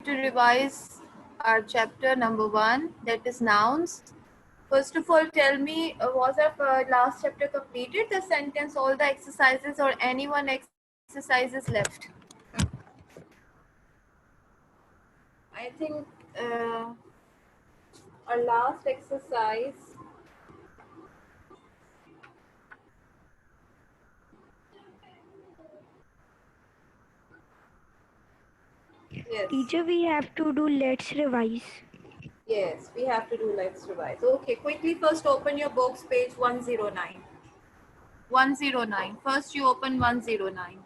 to revise our chapter number 1, that is nouns. First of all, tell me, was our last chapter completed? The sentence, all the exercises, or any one exercises left? I think our last exercise. Yes. Teacher, we have to do let's revise. Yes, we have to do let's revise. Okay, quickly first open your books, page 109. 109. First you open 109.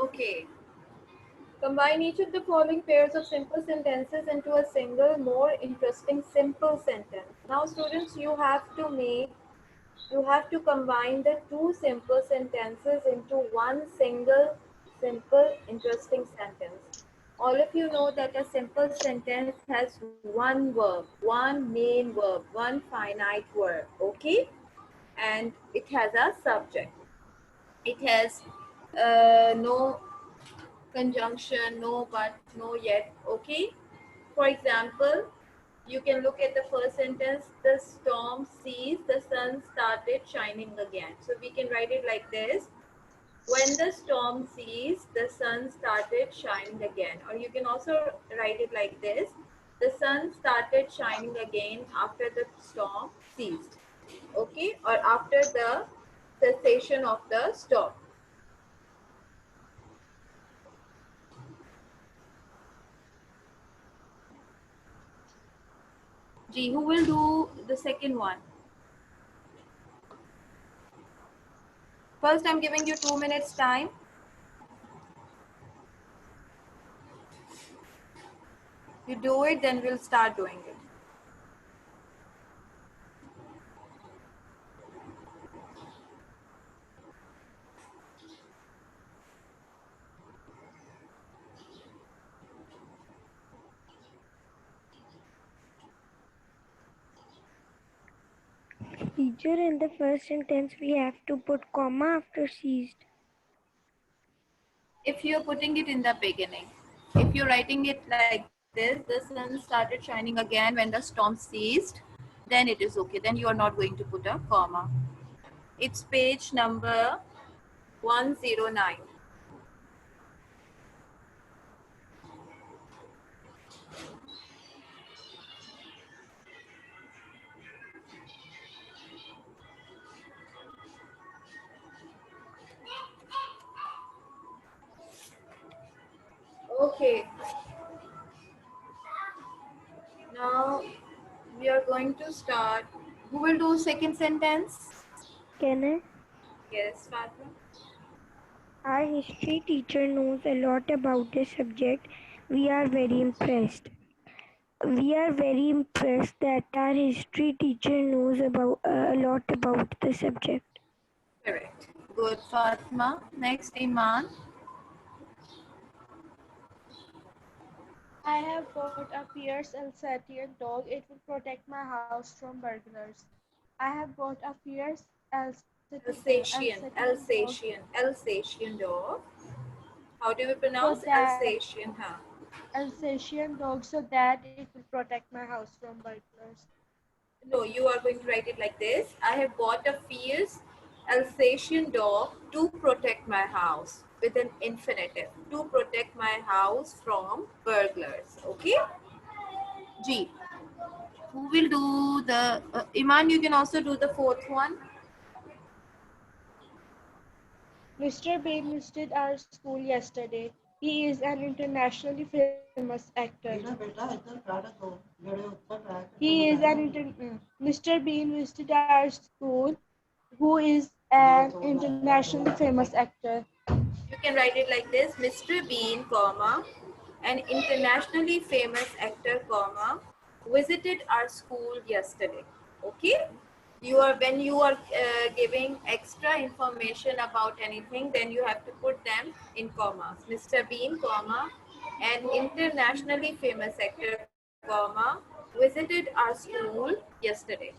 Okay. Combine each of the following pairs of simple sentences into a single, more interesting simple sentence. Now, students, you have to combine the two simple sentences into one single, simple, interesting sentence. All of you know that a simple sentence has one verb, one main verb, one finite verb, okay? And it has a subject. It has no conjunction, no but, no yet, okay? For example, you can look at the first sentence, the storm ceased, the sun started shining again. So we can write it like this. When the storm ceased, the sun started shining again. Or you can also write it like this. The sun started shining again after the storm ceased. Okay? Or after the cessation of the storm. G, who will do the second one? First, I'm giving you 2 minutes time. You do it, then we'll start doing it. Teacher, in the first sentence, we have to put comma after ceased. If you're putting it in the beginning, if you're writing it like this, the sun started shining again when the storm ceased, then it is okay. Then you are not going to put a comma. It's page number 109. Okay, now we are going to start. Who will do second sentence? Can I? Yes, Fatma. Our history teacher knows a lot about this subject. We are very impressed. We are very impressed that our history teacher knows about a lot about the subject. Correct. Good, Fatma. Next, Iman. I have bought a fierce Alsatian dog. It will protect my house from burglars. I have bought a fierce Alsatian dog Alsatian dog. How do we so pronounce that Alsatian? Huh? Alsatian dog so that it will protect my house from burglars. No, you are going to write it like this. I have bought a fierce Alsatian dog to protect my house with an infinitive. To protect my house from burglars. Okay? G. Who will do the. Iman, you can also do the fourth one. Mr. Bean visited our school yesterday. He is an internationally famous actor. Mr. Bean visited our school, who is an internationally famous actor. You can write it like this. Mr. Bean, comma, an internationally famous actor, comma, visited our school yesterday. Okay? When you are giving extra information about anything, then you have to put them in commas. Mr. Bean, comma, an internationally famous actor, comma, visited our school yesterday.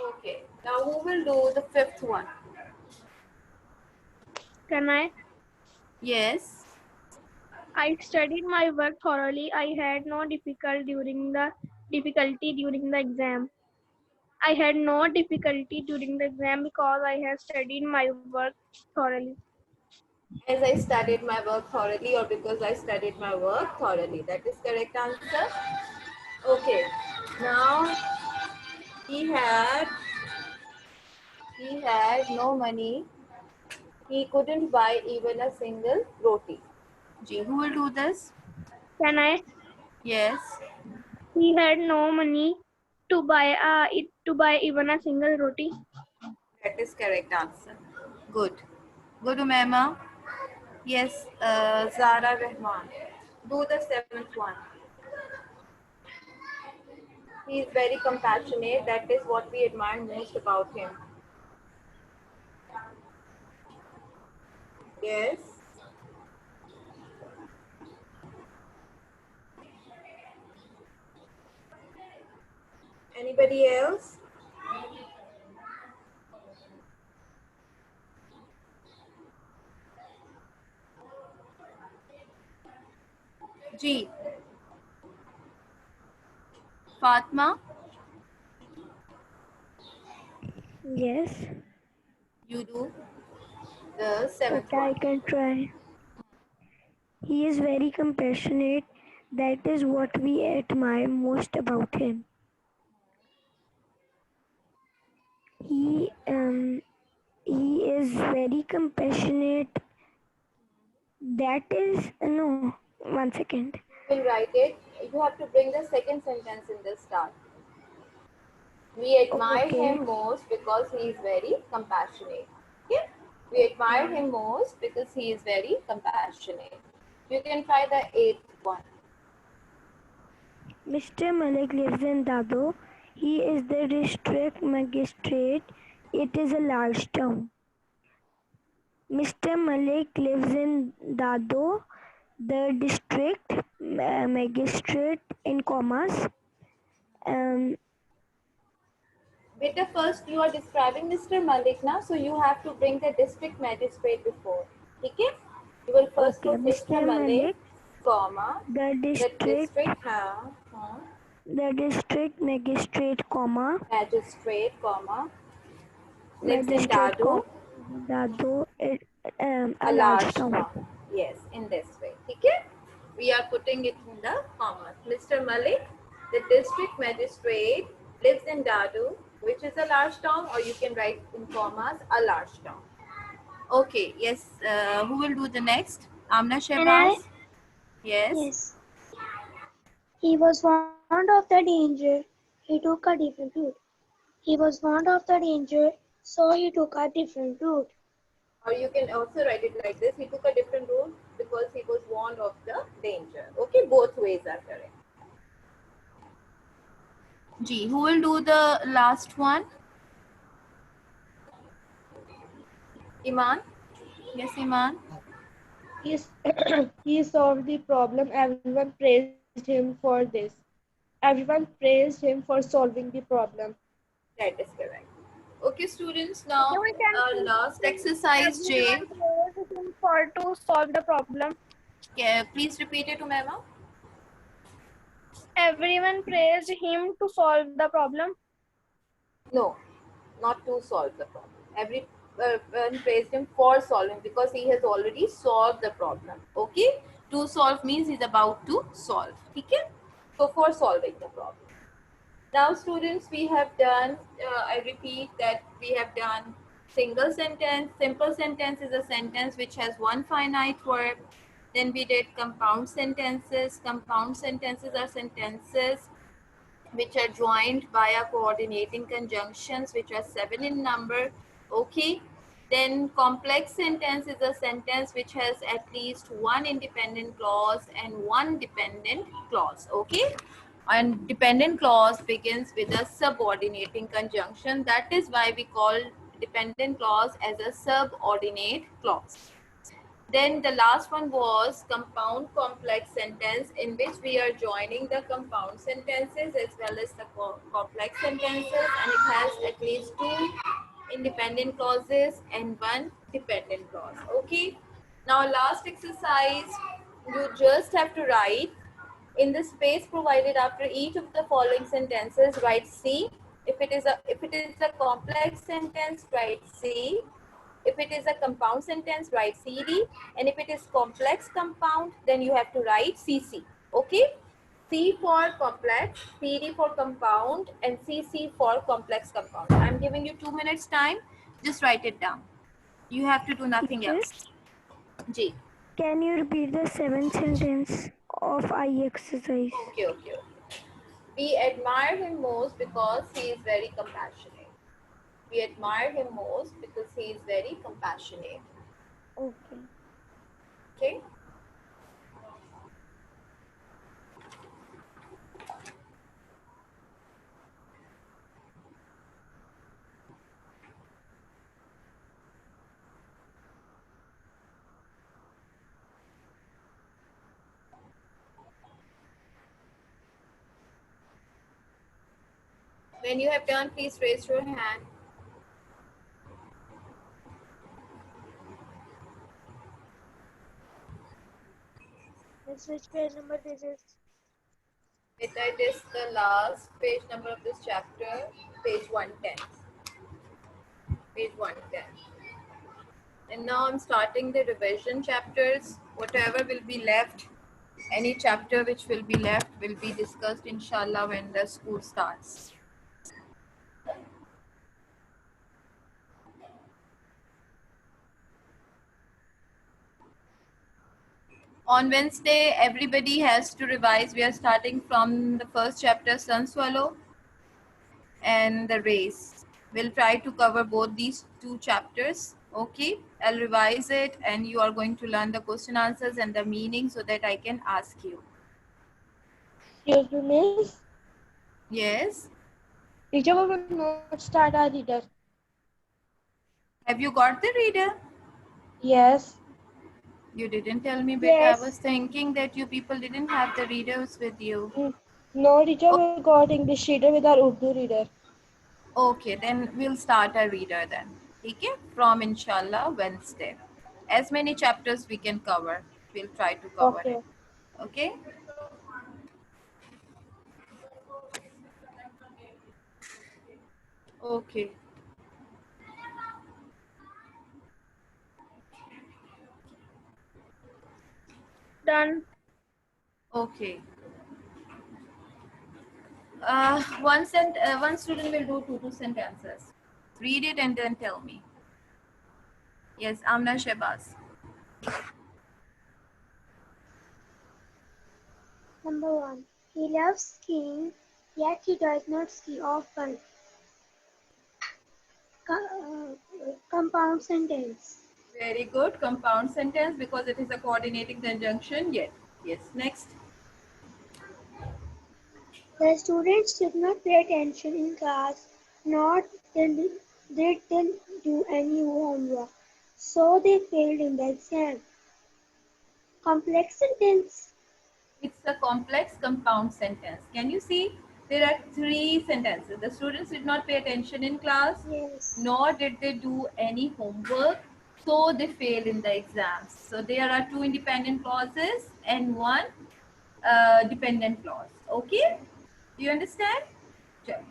Okay, now who will do the fifth one? Can I? Yes. I studied my work thoroughly. I had no difficulty during the exam. I had no difficulty during the exam because I had studied my work thoroughly. As I studied my work thoroughly, or because I studied my work thoroughly. That is correct answer. Okay, now he had he had no money. He couldn't buy even a single roti. Ji, who will do this? Can I? Yes. He had no money to buy even a single roti. That is correct answer. Good. Go to Mema. Yes, Zara Rahman. Do the seventh one. He is very compassionate. That is what we admire most about him. Yes. Anybody else? G. Fatma, Yes. you do the seventh Okay, I one. can try. He is very compassionate. That is what we admire most about him. He he is very compassionate. That is no. 1 second. You will write it. You have to bring the second sentence in the start. We admire Okay. him most because he is very compassionate. Okay? We admire him most because he is very compassionate. You can try the eighth one. Mr. Malik lives in Dado. He is the district magistrate. It is a large town. Mr. Malik lives in Dado, the district magistrate in commas. Um, Beta, first you are describing Mr. Malik now, so you have to bring the district magistrate before. Okay? You will first okay, put Mr. Mr. Malik, Malik, comma, the the district, district the district magistrate, comma, magistrate, comma, lives in magistrate, Dadu, Dado, a a large large town. town. Yes, in this way. Okay? We are putting it in the commas. Mr. Malik, the district magistrate, lives in Dadu, which is a large town, or you can write in commas, a large town. Okay, yes. Who will do the next? Amna Can I? Shehbaz? Yes. Yes. He was fond of the danger. He took a different route. He was fond of the danger, so he took a different route. Or you can also write it like this. He took a different route because he was warned of the danger. Okay, both ways are correct. G. Who will do the last one? Iman? Yes, Iman. He, he solved the problem. Everyone praised him for this. Everyone praised him for solving the problem. That is correct. Okay, students. Now, We can last exercise J. everyone praised him for to solve the problem. Please repeat it to Mema. Everyone praised him to solve the problem. No, not to solve the problem. Everyone praised him for solving because he has already solved the problem. Okay? To solve means he's about to solve. Okay? So for solving the problem. Now, students, we have done, I repeat that we have done single sentence. Simple sentence is a sentence which has one finite verb. Then we did compound sentences. Compound sentences are sentences which are joined via coordinating conjunctions, which are 7 in number. Okay. Then complex sentence is a sentence which has at least one independent clause and one dependent clause. Okay. And dependent clause begins with a subordinating conjunction. That is why we call dependent clause as a subordinate clause. Then the last one was compound complex sentence, in which we are joining the compound sentences as well as the complex sentences, and it has at least 2 independent clauses and 1 dependent clause. Okay. Now last exercise, you just have to write in the space provided after each of the following sentences, write C. If it is a complex sentence, write C. If it is a compound sentence, write CD. And if it is complex compound, then you have to write CC. Okay? C for complex, CD for compound, and CC for complex compound. I'm giving you 2 minutes time. Just write it down. You have to do nothing Teacher, else. G. can you repeat the seventh sentence of I exercise? Okay. We admire him most because he is very compassionate. We admire him most because he is very compassionate. Okay. Okay? When you have done, please raise your hand. Miss, which page number this is? It is the last page number of this chapter, page 110. Page 110. And now I'm starting the revision chapters. Whatever will be left, any chapter which will be left will be discussed inshallah when the school starts. On Wednesday, everybody has to revise. We are starting from the first chapter, Sun Swallow and the race. We'll try to cover both these 2 chapters. Okay, I'll revise it and you are going to learn the question answers and the meaning so that I can ask you. Excuse me, Miss. Yes. Teacher, we will not start our reader. Have you got the reader? Yes. You didn't tell me, but I Yes. was thinking that you people didn't have the readers with you. No, teacher, we got English reader with our Urdu reader. Okay, then we'll start a reader then. Okay, from inshallah Wednesday. As many chapters we can cover, we'll try to cover Okay. it. Okay. Okay. Done. Okay. One student will do 2 sentences. Read it and then tell me. Yes, Amna Shehbaz. Number 1. He loves skiing, yet he does not ski often. Compound sentence. Very good. Compound sentence because it is a coordinating conjunction. Yet. Yes. Next. The students did not pay attention in class, nor did they do any homework, so they failed in the exam. Complex sentence. It's a complex compound sentence. Can you see? There are 3 sentences. The students did not pay attention in class, Yes. nor did they do any homework, so they failed in the exams. So there are 2 independent clauses and 1 dependent clause. Okay? Do you understand? Sure.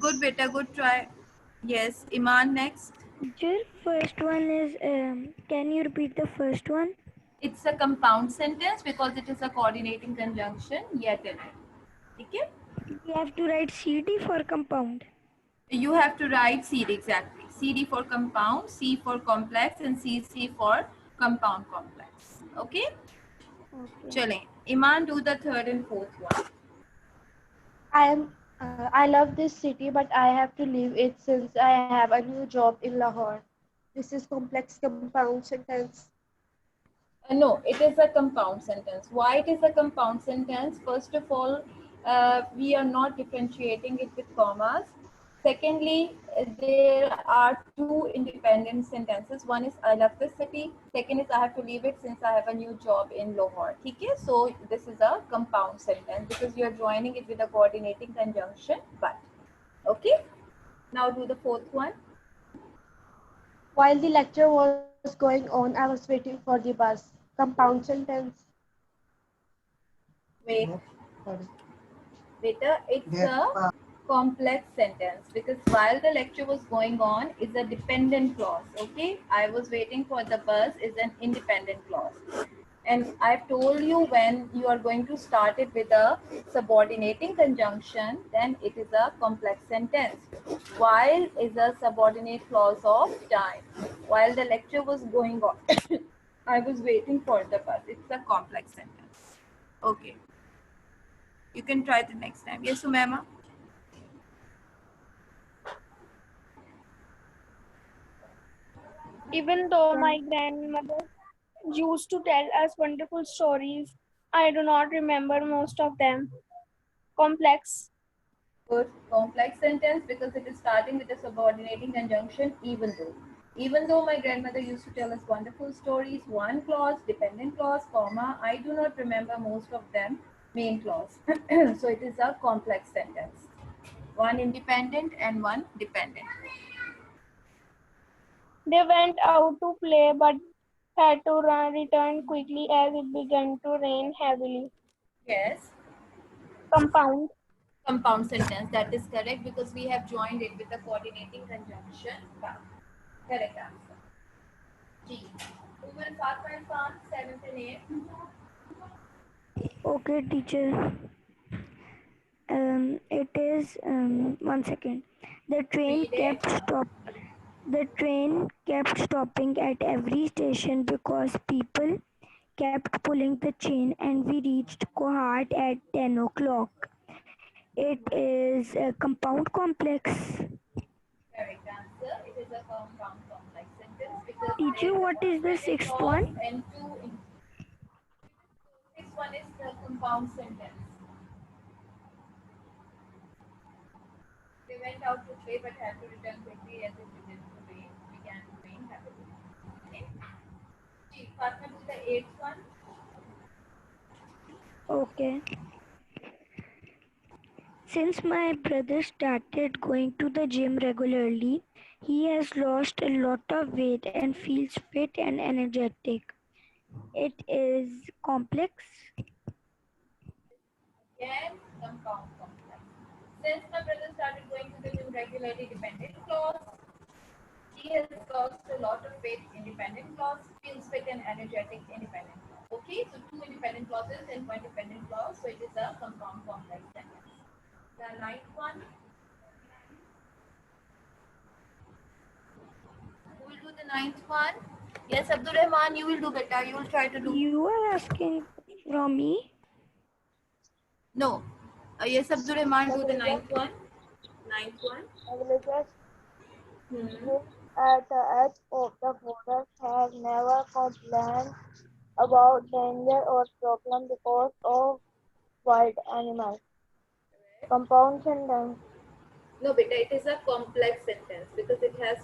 Good, beta. Good try. Yes, Iman next. Teacher, first one is, can you repeat the first one? It's a compound sentence because it is a coordinating conjunction yet in it. Okay? We have to write CD for compound. You have to write CD exactly. CD for compound, C for complex, and CC for compound complex. Okay? Okay. Chale. Iman, do the 3rd and 4th one. I love this city, but I have to leave it since I have a new job in Lahore. This is complex compound sentence. No, it is a compound sentence. Why it is a compound sentence? First of all, we are not differentiating it with commas. Secondly, there are two independent sentences. One is I love this city. Second is I have to leave it since I have a new job in Lahore. Okay, so this is a compound sentence because you are joining it with a coordinating conjunction. But okay, now do the fourth one. While the lecture was going on, I was waiting for the bus. Compound sentence. Wait. Beta, it's a complex sentence because while the lecture was going on is a dependent clause. Okay, I was waiting for the bus is an independent clause. And I've told you when you are going to start it with a subordinating conjunction, then it is a complex sentence. While is a subordinate clause of time. While the lecture was going on, I was waiting for the bus. It's a complex sentence. Okay. You can try it next time. Yes, Sumema? Even though my grandmother used to tell us wonderful stories, I do not remember most of them. Complex. Good. Complex sentence because it is starting with a subordinating conjunction, even though. Even though my grandmother used to tell us wonderful stories, one clause, dependent clause, comma, I do not remember most of them, main clause. So it is a complex sentence. One independent and one dependent. They went out to play but had to return quickly as it began to rain heavily. Yes. Compound. Compound sentence, that is correct because we have joined it with a coordinating conjunction. Correct answer. G. Who will start my son? 7th and 8th? Okay, teacher. It is 1 second. The train Read it. kept stop. The train kept stopping at every station because people kept pulling the chain, and we reached Kohat at 10 o'clock. It is a compound complex. Correct answer. It is a compound complex sentence because Teacher, there is what a is the dependent sixth clause one? and two. Sixth one is the compound sentence. They went out to play but had to return quickly as it began to rain heavily. Okay. G. Fatma, do the eighth one. Okay. Since my brother started going to the gym regularly, he has lost a lot of weight and feels fit and energetic. It is complex. Again, compound complex. Since my brother started going to the gym regularly, dependent clause. He has lost a lot of weight, independent clause. Feels fit and energetic, independent clause. Okay, so two independent clauses and one dependent clause. So it is a compound complex sentence. The ninth one. Who will do the ninth one? Yes, Abdul Rahman, you will do better. You will try to do. You are asking from me? No. Yes, Abdul Rahman, do the ninth one. Ninth one. Villagers Hmm. live at the edge of the forest have never complained about danger or problem because of wild animals. Compound sentence. No, beta, it is a complex sentence because it has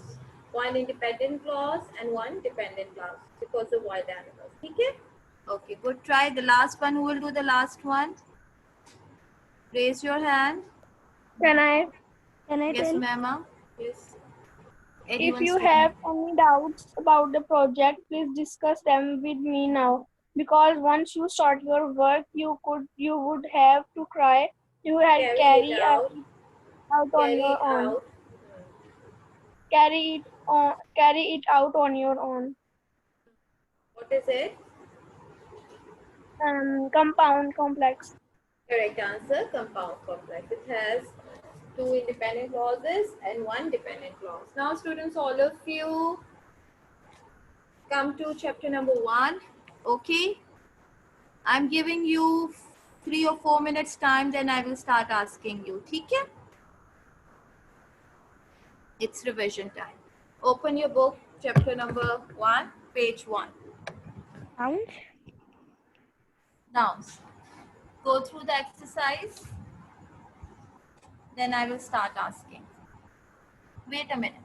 one independent clause and one dependent clause because of wild animals. Okay? Okay, good try. The last one, who will do the last one? Raise your hand. Can I? Can I Yes, tell? Mama. Yes. If Anyone you student. have any doubts about the project, please discuss them with me now. Because once you start your work, you would have to cry. You had Carry it carry out. it out on Carry your it own. out. Carry it out on your own. What is it? Compound complex. Correct answer, compound complex. It has two independent clauses and one dependent clause. Now, students, all of you come to chapter number 1. Okay. I'm giving you 3 or 4 minutes time, then I will start asking you. Okay? It's revision time. Open your book, chapter number 1, page 1. Nouns? Nouns. Go through the exercise. Then I will start asking. Wait a minute.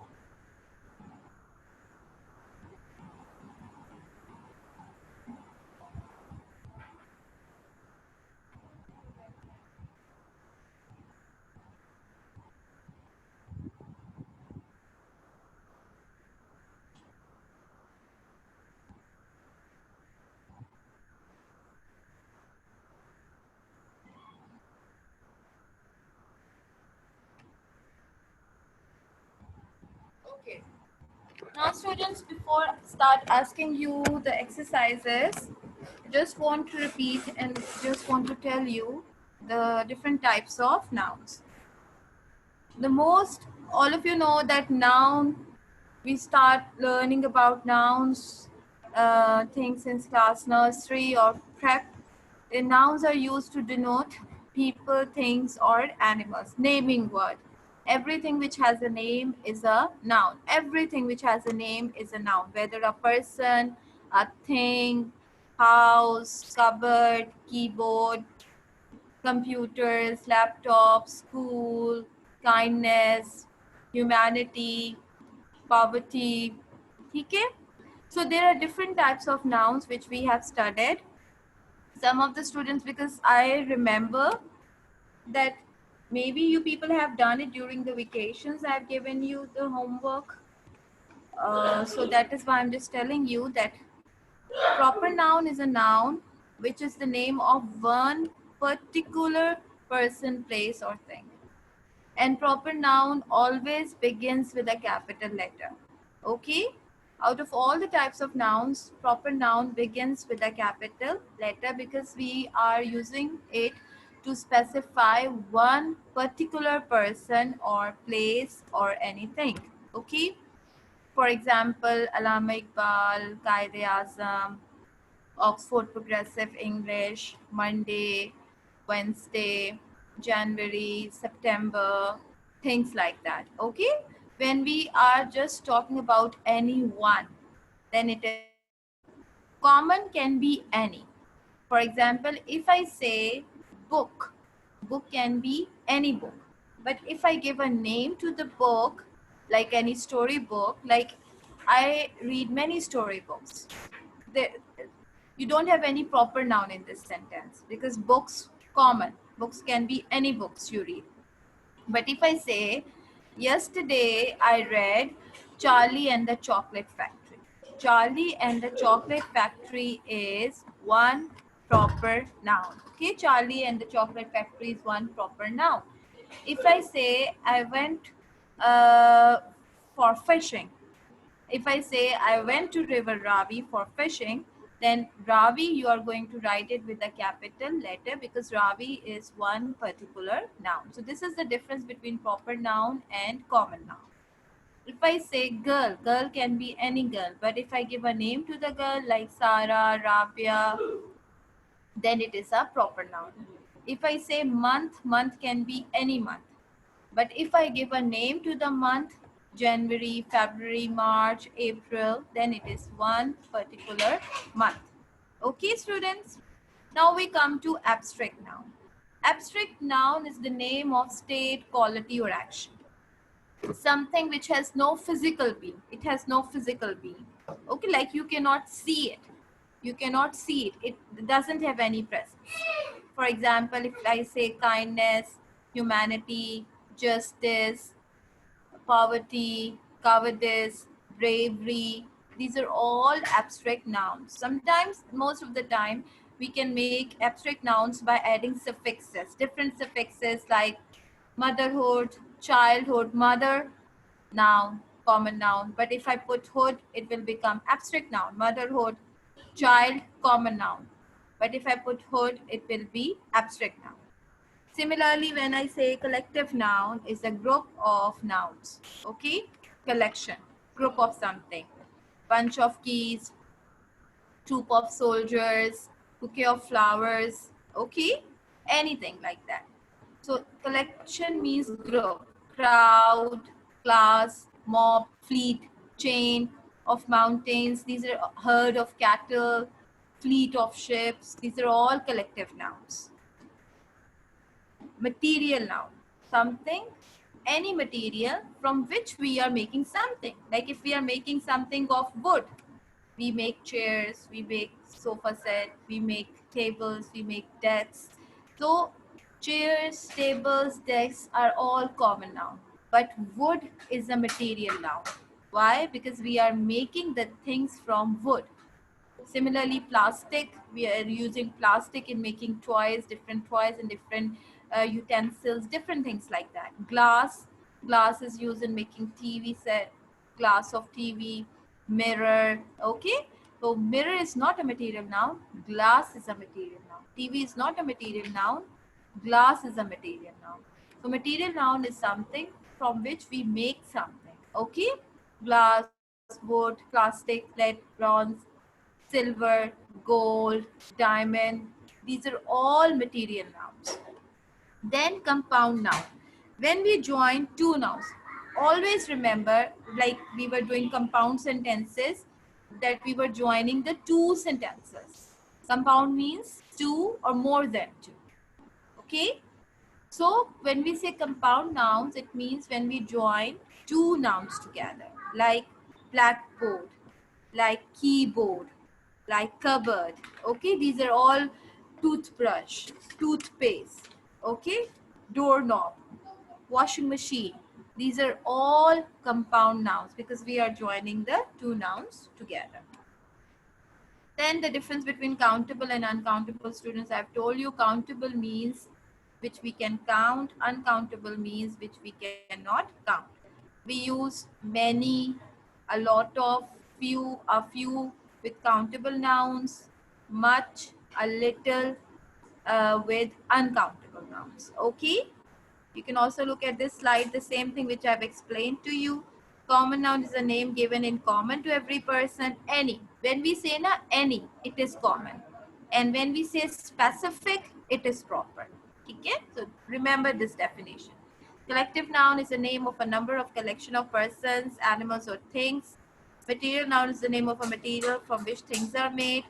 Okay. Now students, before I start asking you the exercises, just want to repeat and just want to tell you the different types of nouns. The most, all of you know that noun, we start learning about nouns things since class nursery or prep. The nouns are used to denote people, things, or animals. Naming word. Everything which has a name is a noun. Everything which has a name is a noun. Whether a person, a thing, house, cupboard, keyboard, computers, laptops, school, kindness, humanity, poverty. Okay? So there are different types of nouns which we have studied. Some of the students, because I remember that maybe you people have done it during the vacations, I've given you the homework. So that is why I'm just telling you that proper noun is a noun which is the name of one particular person, place, or thing. And proper noun always begins with a capital letter. Okay? Out of all the types of nouns, proper noun begins with a capital letter because we are using it to specify one particular person or place or anything. Okay? For example, Allama Iqbal, Qaid-e-Azam, Oxford Progressive English, Monday, Wednesday, January, September, things like that. Okay? When we are just talking about anyone, then it is common can be any. For example, if I say book, book can be any book. But if I give a name to the book, like any story book, like I read many storybooks, you don't have any proper noun in this sentence because books common. Books can be any books you read. But if I say, yesterday I read Charlie and the Chocolate Factory. Charlie and the Chocolate Factory is one proper noun. Okay, Charlie and the Chocolate Factory is one proper noun. If I say I went for fishing, if I say I went to River Ravi for fishing, then Ravi, you are going to write it with a capital letter because Ravi is one particular noun. So this is the difference between proper noun and common noun. If I say girl, girl can be any girl. But if I give a name to the girl like Sara, Rabia, then it is a proper noun. If I say month, month can be any month. But if I give a name to the month, January, February, March, April, then it is one particular month. Okay, students? Now we come to abstract noun. Abstract noun is the name of state, quality, or action. Something which has no physical being. It has no physical being. Okay, like you cannot see it. You cannot see it. It doesn't have any presence. For example, if I say kindness, humanity, justice, poverty, cowardice, bravery, these are all abstract nouns. Sometimes, most of the time, we can make abstract nouns by adding suffixes, different suffixes like motherhood, childhood, mother, noun, common noun. But if I put hood, it will become abstract noun, motherhood, child, common noun. But if I put hood, it will be abstract noun. Similarly, when I say collective noun is a group of nouns, okay? Collection, group of something. Bunch of keys, troop of soldiers, bouquet of flowers, okay? Anything like that. So collection means group, crowd, class, mob, fleet, chain of mountains. These are herd of cattle, fleet of ships. These are all collective nouns. Material noun, something, any material from which we are making something. Like if we are making something of wood, we make chairs, we make sofa set, we make tables, we make desks. So chairs, tables, desks are all common noun, but wood is a material noun. Why? Because we are making the things from wood. Similarly, plastic, we are using plastic in making different toys and different utensils, different things like that. Glass is used in making TV set, glass of TV, mirror, okay? So mirror is not a material noun, glass is a material noun. TV is not a material noun, glass is a material noun. So material noun is something from which we make something, okay? Glass, wood, plastic, lead, bronze, silver, gold, diamond. These are all material nouns. Then compound noun. When we join two nouns, always remember, like we were doing compound sentences, that we were joining the two sentences. Compound means two or more than two. Okay? So when we say compound nouns, it means when we join two nouns together, like blackboard, like keyboard, like cupboard. Okay, these are all toothbrush, toothpaste, okay, doorknob, washing machine. These are all compound nouns because we are joining the two nouns together. Then the difference between countable and uncountable, students, I've told you countable means which we can count, uncountable means which we cannot count. We use many, a lot of, few, a few with countable nouns, much, a little with uncountable nouns. Okay. You can also look at this slide, the same thing which I've explained to you. Common noun is a name given in common to every person. Any. When we say na any, it is common. And when we say specific, it is proper. Okay? So remember this definition. Collective noun is the name of a number of collection of persons, animals, or things. Material noun is the name of a material from which things are made.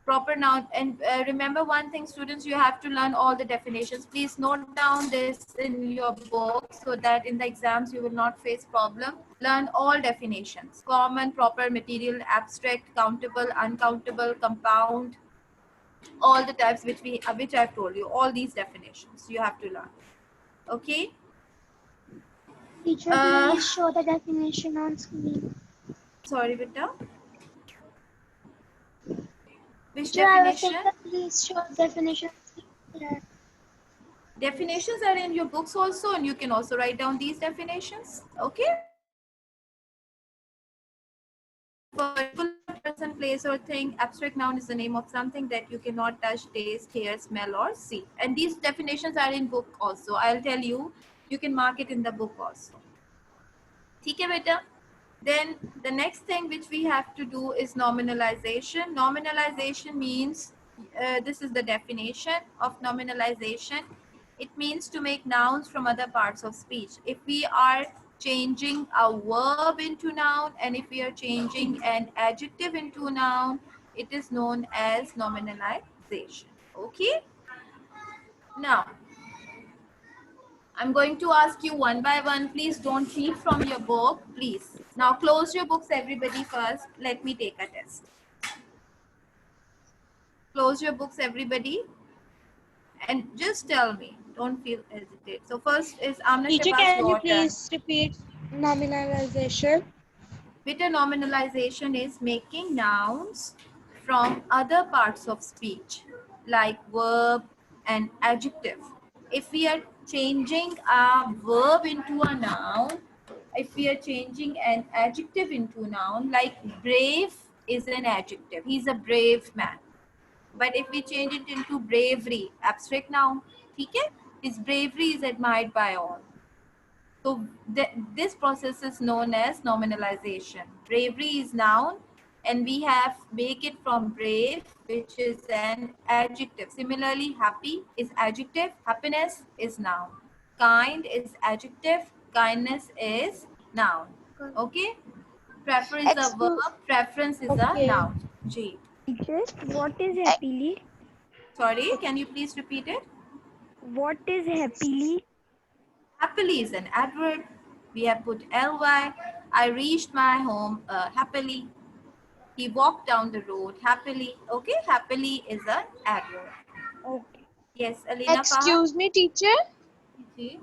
Proper noun, and remember one thing, students, you have to learn all the definitions. Please note down this in your book so that in the exams you will not face problem. Learn all definitions: common, proper, material, abstract, countable, uncountable, compound, all the types which I've told you. All these definitions you have to learn. Okay. Teacher, please show the definition on screen. Sorry, beta. Which Teacher, I was saying definition? that please show definition. Definitions are in your books also, and you can also write down these definitions. Okay. Particular person, place, or thing. Abstract noun is the name of something that you cannot touch, taste, hear, smell, or see. And these definitions are in book also. I'll tell you. You can mark it in the book also. Okay, beta. Then the next thing which we have to do is nominalization. Nominalization means, this is the definition of nominalization. It means to make nouns from other parts of speech. If we are changing a verb into noun, and if we are changing an adjective into noun, it is known as nominalization. Okay. Now, I'm going to ask you one by one. Please don't read from your book, please. Now close your books, everybody, first. Let me take a test. Close your books, everybody. And just tell me. Don't feel hesitate. So first is Amna Teacher, Shabazz, can you your turn. please repeat nominalization? Bitter nominalization is making nouns from other parts of speech, like verb and adjective. If we are changing a verb into a noun, if we are changing an adjective into noun, like brave is an adjective. He's a brave man. But if we change it into bravery, abstract noun, okay? His bravery is admired by all. So this process is known as nominalization. Bravery is noun, and we have make it from brave, which is an adjective. Similarly, happy is adjective, happiness is noun. Kind is adjective, kindness is noun. Okay? Prefer is a verb, preference is a Okay. noun. G. Teacher, what is happily? Sorry, can you please repeat it? What is happily? Happily is an adverb. We have put ly. I reached my home happily. He walked down the road happily. Okay, happily is an adverb. Okay. Yes, Alina Fahad. Excuse me, teacher. Ji.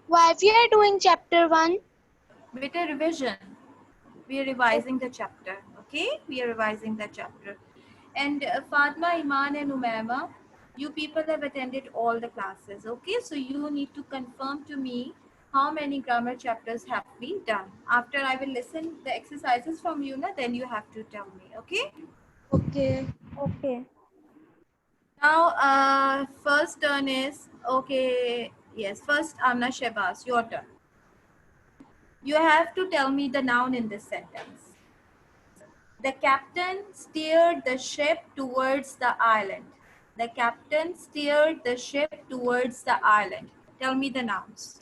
Why we are doing chapter 1? Beta revision. We are revising the chapter. Okay, we are revising the chapter. And Fatma, Iman, and Umaima, you people have attended all the classes. Okay, so you need to confirm to me how many grammar chapters have we done. After I will listen the exercises from you, na, then you have to tell me. Okay. Okay. Okay. Now, first turn is okay. Yes, first Amna Shebas, your turn. You have to tell me the noun in this sentence. The captain steered the ship towards the island. The captain steered the ship towards the island. Tell me the nouns.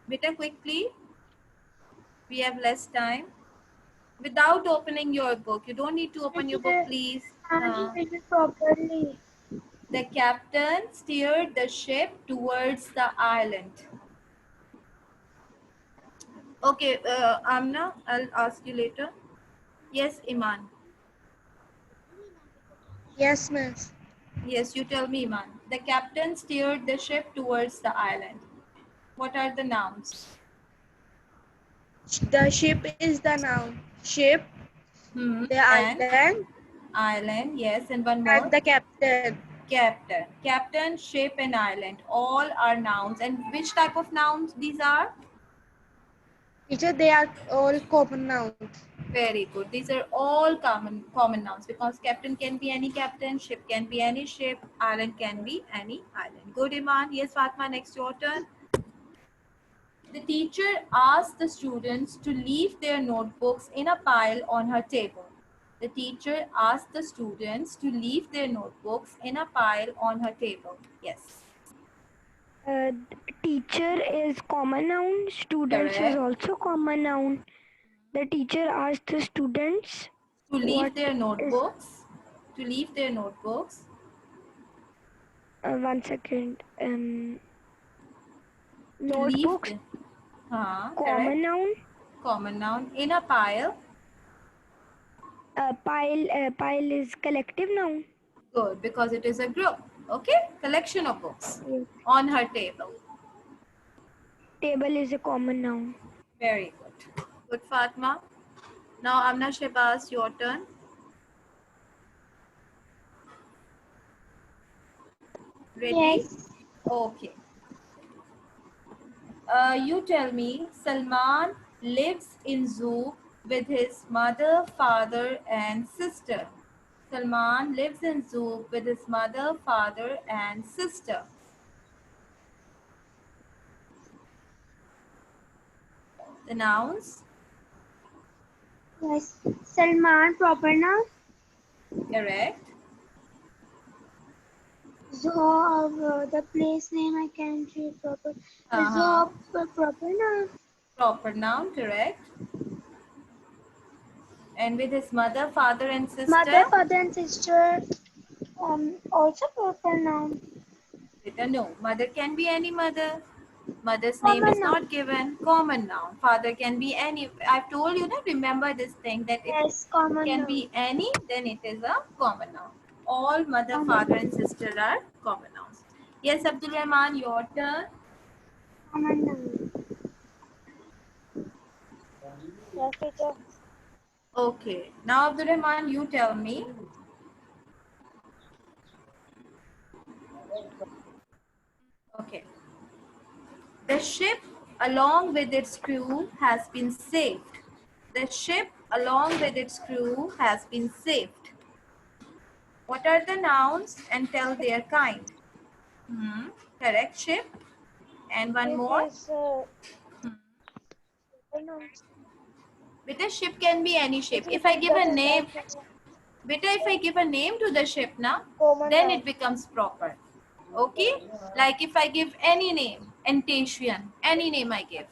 Beta, quickly. We have less time. Without opening your book. You don't need to open your book, Teacher, please. can't you read it properly? The captain steered the ship towards the island. Okay, Amna, I'll ask you later. Yes, Iman. Yes, miss. Yes, you tell me, Iman. The captain steered the ship towards the island. What are the nouns? The ship is the noun. Ship, the And island, island, yes, and one and more. the captain. Captain. Captain, ship, and island. All are nouns. And which type of nouns these are? Teacher, they are all common nouns. Very good. These are all common nouns because captain can be any captain, ship can be any ship, island can be any island. Good, Iman. Yes, Fatma, next your turn. The teacher asked the students to leave their notebooks in a pile on her table. The teacher asked the students to leave their notebooks in a pile on her table. Yes. Teacher is common noun. Students is Correct. also common noun. The teacher asked the students To what leave their is. notebooks. To leave their notebooks. 1 second. To leave Notebooks, the, common correct. noun. Common noun. In a pile. Pile is collective noun. Good, because it is a group. Okay. Collection of books. Yes. On her table. Table is a common noun. Very good. Good, Fatma. Now, Amna Shebas, your turn. Ready? Yes. Okay. You tell me, Salman lives in zoo with his mother, father, and sister. Salman lives in zoo with his mother, father, and sister. The nouns. Yes. Salman, proper noun. Correct. Zoo, the place name I can't read proper. Uh-huh. Zoo, proper noun. Proper noun, correct. And with his mother, father, and sister. Mother, father, and sister. Also proper noun. Beta, no. Mother can be any mother. Mother's name Common is noun. not given. Common noun. Father can be any. I've told you that. Remember this thing that if Yes, it common can noun. be any, then it is a common noun. All mother, Common father, noun. and sister are common nouns. Yes, Abdul Rahman, your turn. Common noun. Yes, teacher. Okay. Now, Abdul Rahman, you tell me. Okay. The ship, along with its crew, has been saved. The ship, along with its crew, has been saved. What are the nouns and tell their kind? Correct, ship. And one It more. is noun. Beta, ship can be any ship. It If I is give a the name, beta, if I give a name to the ship now, common then noun. it becomes proper. Okay? Like if I give any name, Antasian, any name I give.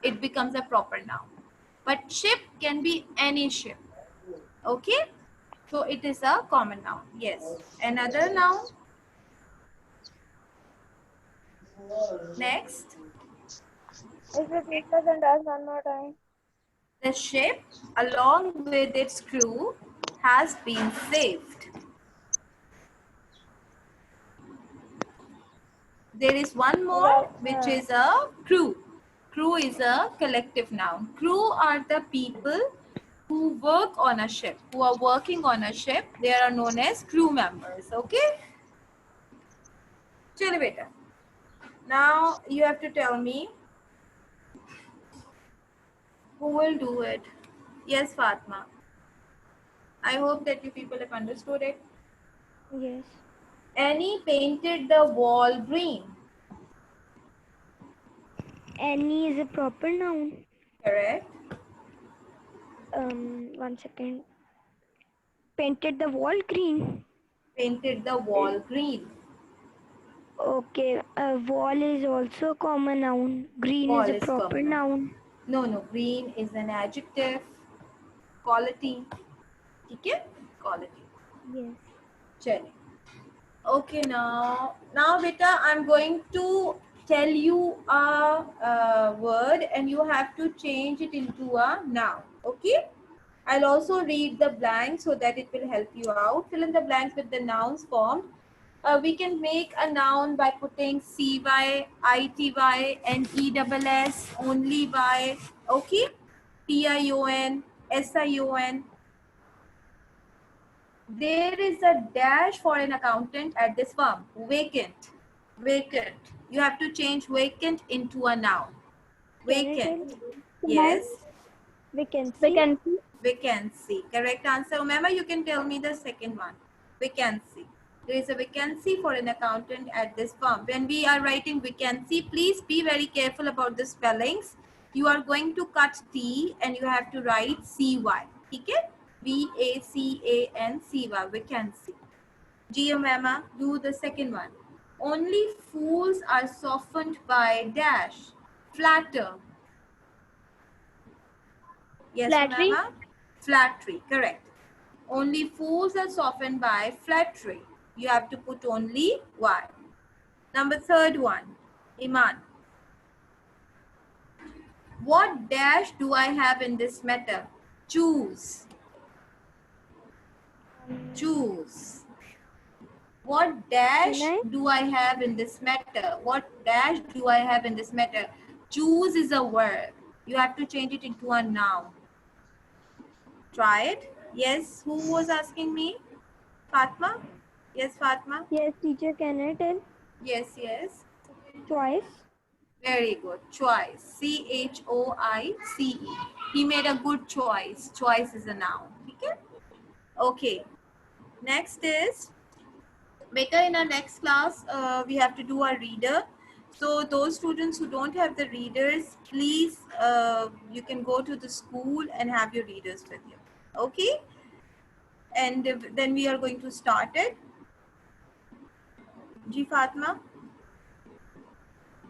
it becomes a proper noun. But ship can be any ship. Okay? So it is a common noun. Yes. Another noun. Next. If you repeat the sentence one more time. The ship, along with its crew, has been saved. There is one more, which is a crew. Crew is a collective noun. Crew are the people who work on a ship, who are working on a ship. They are known as crew members. Okay? Chalo beta. Now you have to tell me who will do it. Yes, Fatma. I hope that you people have understood it. Yes. Annie painted the wall green. Any is a proper noun. Correct. 1 second. Painted the wall green. Painted the wall green. Okay. Wall is also a common noun. Green Wall is a is proper common. noun. No, green is an adjective. Quality. ठीक है? Quality. Yes. चलिए. Okay, now beta, I'm going to tell you a word and you have to change it into a noun. Okay? I'll also read the blanks so that it will help you out. Fill in the blanks with the nouns formed. We can make a noun by putting CY, ITY, and ESS, only Y, okay? TION, SION. There is a dash for an accountant at this firm. Vacant. Vacant. You have to change vacant into a noun. Vacant. Yes. Vacancy. Vacancy. Correct answer. Remember, you can tell me the second one. Vacancy. There is a vacancy for an accountant at this firm. When we are writing vacancy, please be very careful about the spellings. You are going to cut T and you have to write CY. Okay? VACANCY. Vacancy. Gio Mama, do the second one. Only fools are softened by dash. Flatter. Yes, Flattery. Mama? Flattery, correct. Only fools are softened by flattery. You have to put only Y. Number third one, Iman. What dash do I have in this matter? Choose. Choose. What dash Can I? do I have in this matter? What dash do I have in this matter? Choose is a verb. You have to change it into a noun. Try it. Yes, who was asking me? Fatma? Yes, Fatma? Yes, teacher, can I tell? Yes. Choice. Very good. Choice. CHOICE. He made a good choice. Choice is a noun. Okay? Okay. Next is, beta, in our next class, we have to do a reader. So those students who don't have the readers, please, you can go to the school and have your readers with you. Okay? And then we are going to start it. Ji Fatma?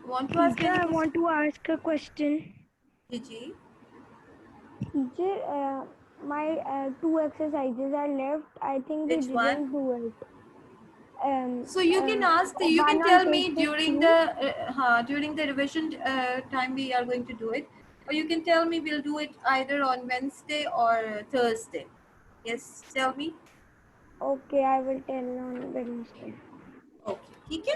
Want to ask Teacher, any I question? want to ask a question. Ji. Teacher, my 2 exercises are left. I think they Which one? didn't do it. So you can ask, you can One on tell me page during 15. the revision time we are going to do it, or you can tell me we'll do it either on Wednesday or Thursday. Yes, tell me. Okay, I will tell on Wednesday. Okay, ठीक है?